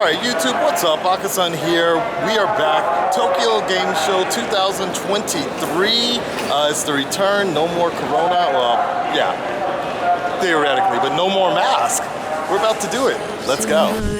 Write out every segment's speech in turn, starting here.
Alright YouTube, what's up? Akasan here. We are back. Tokyo Game Show 2023. It's the return. No more Corona. Well, yeah, theoretically, but no more mask. We're about to do it. Let's go.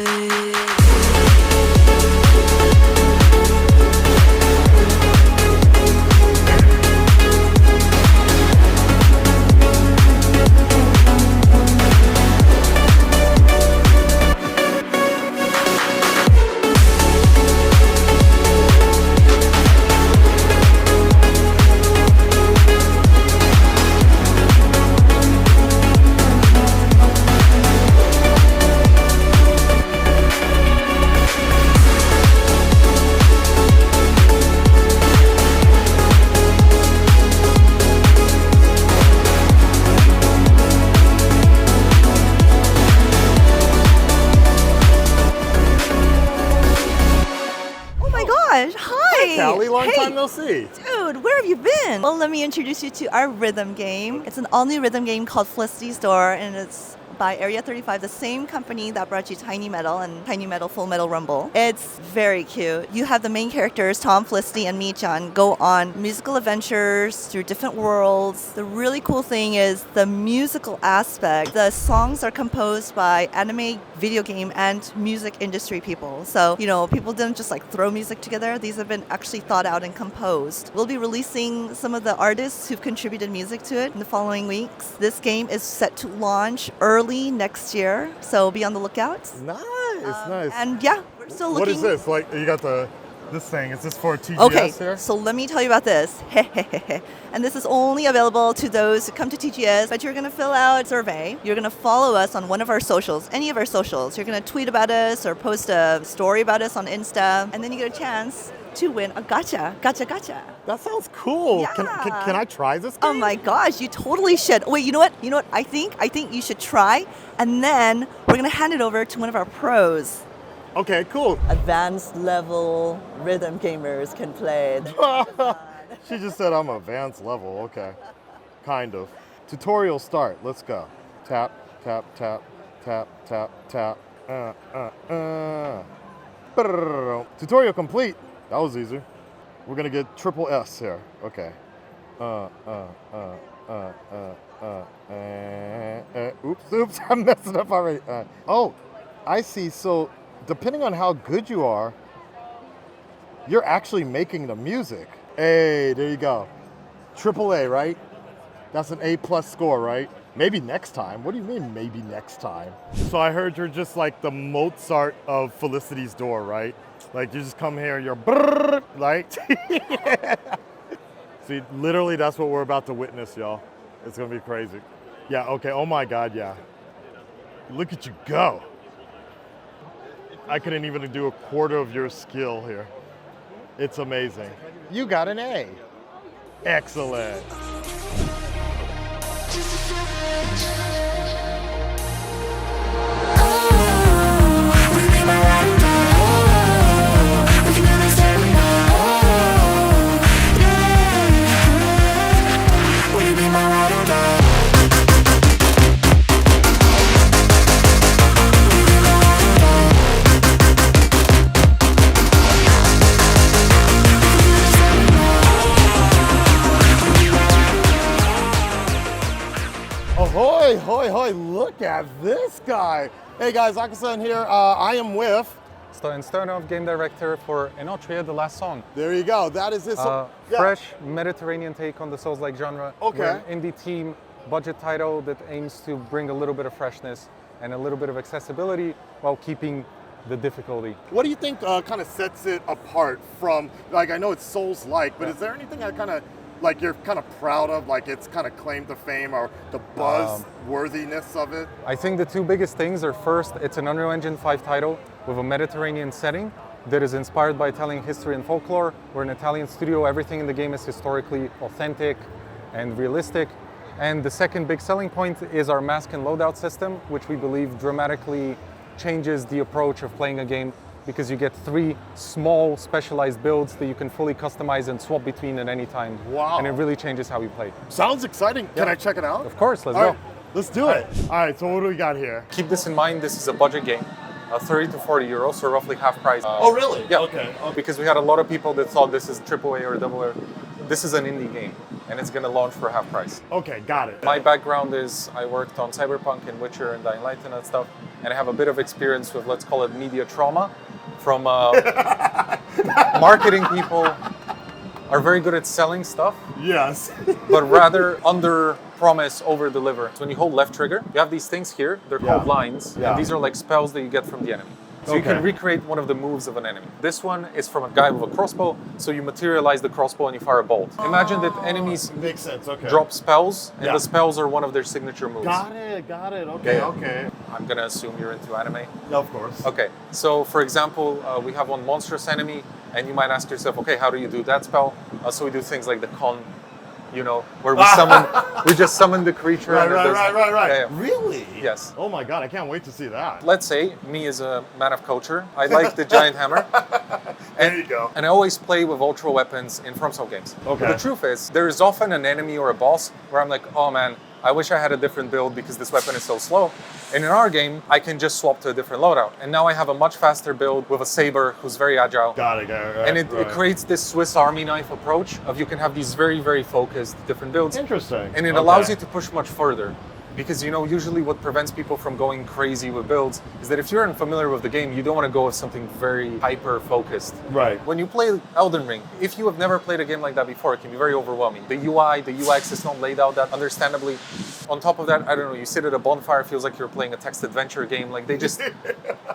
Hi! Callie, long time no see. Dude, where have you been? Well, let me introduce you to our rhythm game. It's an all-new rhythm game called Ficity Store, and it's by Area 35, the same company that brought you Tiny Metal and Tiny Metal Full Metal Rumble. It's very cute. You have the main characters, Tom, Felicity, and Michan, go on musical adventures through different worlds. The really cool thing is the musical aspect. The songs are composed by anime, video game, and music industry people. So, people didn't just throw music together. These have been actually thought out and composed. We'll be releasing some of the artists who've contributed music to it in the following weeks. This game is set to launch early next year, so be on the lookout. Nice. And yeah, we're still looking. What is this? You got this thing. Is this for TGS here? So let me tell you about this. And this is only available to those who come to TGS, but you're going to fill out a survey. You're going to follow us on one of our socials, any of our socials. You're going to tweet about us or post a story about us on Insta, and then you get a chance to win a gacha. That sounds cool. Yeah. Can I try this game? Oh my gosh, you totally should. Wait, you know what? I think you should try, and then we're going to hand it over to one of our pros. Okay, cool. Advanced level rhythm gamers can play. She just said I'm advanced level. Okay. Kind of. Tutorial start. Let's go. Tap, tap, tap, tap, tap, tap. Tutorial complete. That was easy. We're gonna get triple S here. Okay. Oops, I'm messing up already. Oh, I see. So, depending on how good you are, you're actually making the music. Hey, there you go. Triple A, right? That's an A+ score, right? Maybe next time. What do you mean, maybe next time? So I heard you're just like the Mozart of Felicity's Door, right? Like you just come here, you're brrr, right? Yeah. See, literally that's what we're about to witness, y'all. It's gonna be crazy. Yeah, okay, oh my God, yeah. Look at you go. I couldn't even do a quarter of your skill here. It's amazing. You got an A. Excellent. Ahoy, look at this guy. Hey guys, Akasan here. I am with Stoyan Stoyanov, game director for Enotria, The Last Song. There you go, that is this. Fresh Mediterranean take on the Souls-like genre. Okay. We're an indie team, budget title that aims to bring a little bit of freshness and a little bit of accessibility while keeping the difficulty. What do you think kind of sets it apart from, I know it's Souls-like, but is there anything that kind of you're kind of proud of, it's kind of claim to fame or the buzz worthiness of it? I think the two biggest things are, first, it's an Unreal Engine 5 title with a Mediterranean setting that is inspired by Italian history and folklore. We're an Italian studio, everything in the game is historically authentic and realistic. And the second big selling point is our mask and loadout system, which we believe dramatically changes the approach of playing a game, because you get 3 small specialized builds that you can fully customize and swap between at any time. Wow. And it really changes how we play. Sounds exciting. Can I check it out? Of course, let's All go. right, let's do it. All right, so what do we got here? Keep this in mind, this is a budget game. 30 to 40 euros, so roughly half price. Oh, really? Yeah. Okay. Because we had a lot of people that thought this is AAA or AA. This is an indie game, and it's going to launch for half price. Okay, got it. My background is I worked on Cyberpunk and Witcher and Dying Light and that stuff, and I have a bit of experience with, let's call it, media trauma from marketing people are very good at selling stuff, Yes. but rather under promise, over deliver. So when you hold left trigger, you have these things here, they're called lines, Yeah. and these are like spells that you get from the enemy. So you Okay. can recreate one of the moves of an enemy. This one is from a guy with a crossbow, so you materialize the crossbow and you fire a bolt. Imagine that enemies Makes sense. Okay. drop spells, and Yeah. the spells are one of their signature moves. Got it. Got it. Okay. Yeah. Okay. I'm gonna assume you're into anime. Of course. Okay, so for example, we have one monstrous enemy, and you might ask yourself, okay, how do you do that spell? So we do things like the con, you know, where we summon, we just summon the creature. Right. and Right. there's- Right. Right. Yeah, yeah. Really? Yes. Oh my God! I can't wait to see that. Let's say me as a man of culture, I like the giant hammer. There you go. And I always play with ultra weapons in FromSoft games. Okay. But the truth is, there is often an enemy or a boss where I'm like, oh man, I wish I had a different build because this weapon is so slow. And in our game, I can just swap to a different loadout. And now I have a much faster build with a saber who's very agile. Got it. Got it. Right, And it right. creates this Swiss Army knife approach of you can have these very, very focused different builds. Interesting. And it allows you to push much further. Because you know, usually what prevents people from going crazy with builds is that if you're unfamiliar with the game, you don't want to go with something very hyper focused. Right. When you play Elden Ring, if you have never played a game like that before, it can be very overwhelming. The UI, the UX is not laid out that understandably. On top of that, I don't know, you sit at a bonfire, it feels like you're playing a text adventure game. Like they just,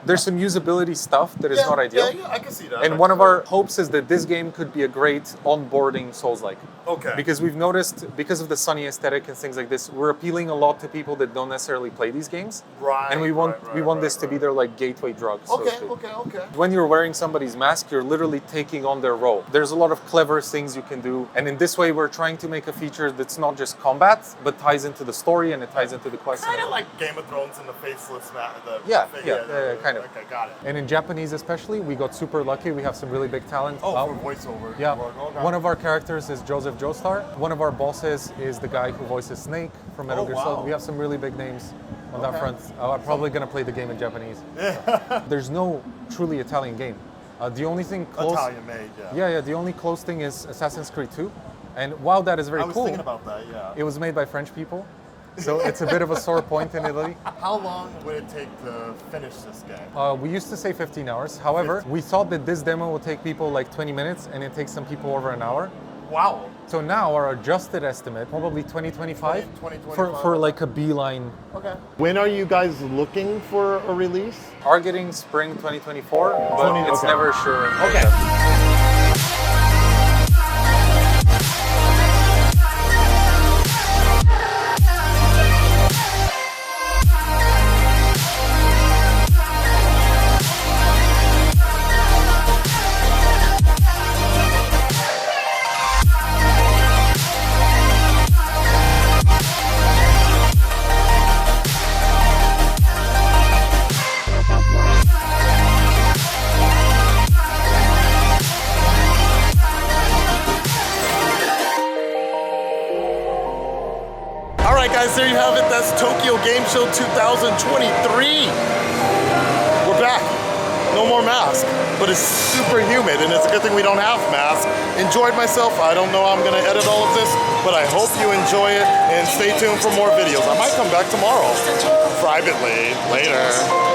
there's some usability stuff that is not ideal. Yeah, I can see that. And one of our hopes is that this game could be a great onboarding Souls-like. Okay. Because we've noticed, because of the sunny aesthetic and things like this, we're appealing a lot to people that don't necessarily play these games. Right. And we want this to be their like gateway drug. so to Okay. speak. Okay. When you're wearing somebody's mask, you're literally taking on their role. There's a lot of clever things you can do. And in this way, we're trying to make a feature that's not just combat, but ties into the story and it ties into the quest. Kind of like Game of Thrones and the faceless Yeah, kind of. Okay, got it. And in Japanese especially, we got super lucky. We have some really big talent. Oh, for voiceover. Yeah, Okay. one of our characters is Joseph Joestar. One of our bosses is the guy who voices Snake from Metal Gear Solid. wow. We have some really big names on that Okay. front. I'm probably going to play the game in Japanese. There's no truly Italian game. The only thing close... Italian made, yeah. Yeah, the only close thing is Assassin's Creed 2. And while that is very I was cool, thinking about that, yeah. it was made by French people. So it's a bit of a sore point in Italy. How long would it take to finish this game? We used to say 15 hours. However, we thought that this demo would take people like 20 minutes and it takes some people over an hour. Wow. So now our adjusted estimate, probably 2025 2025. for like a beeline. Okay. When are you guys looking for a release? Targeting spring 2024, but 20 it's okay. never sure. Okay. All right, guys, there you have it. That's Tokyo Game Show 2023. We're back. No more mask, but it's super humid, and it's a good thing we don't have masks. Enjoyed myself. I don't know how I'm going to edit all of this, but I hope you enjoy it, and stay tuned for more videos. I might come back tomorrow, privately, later.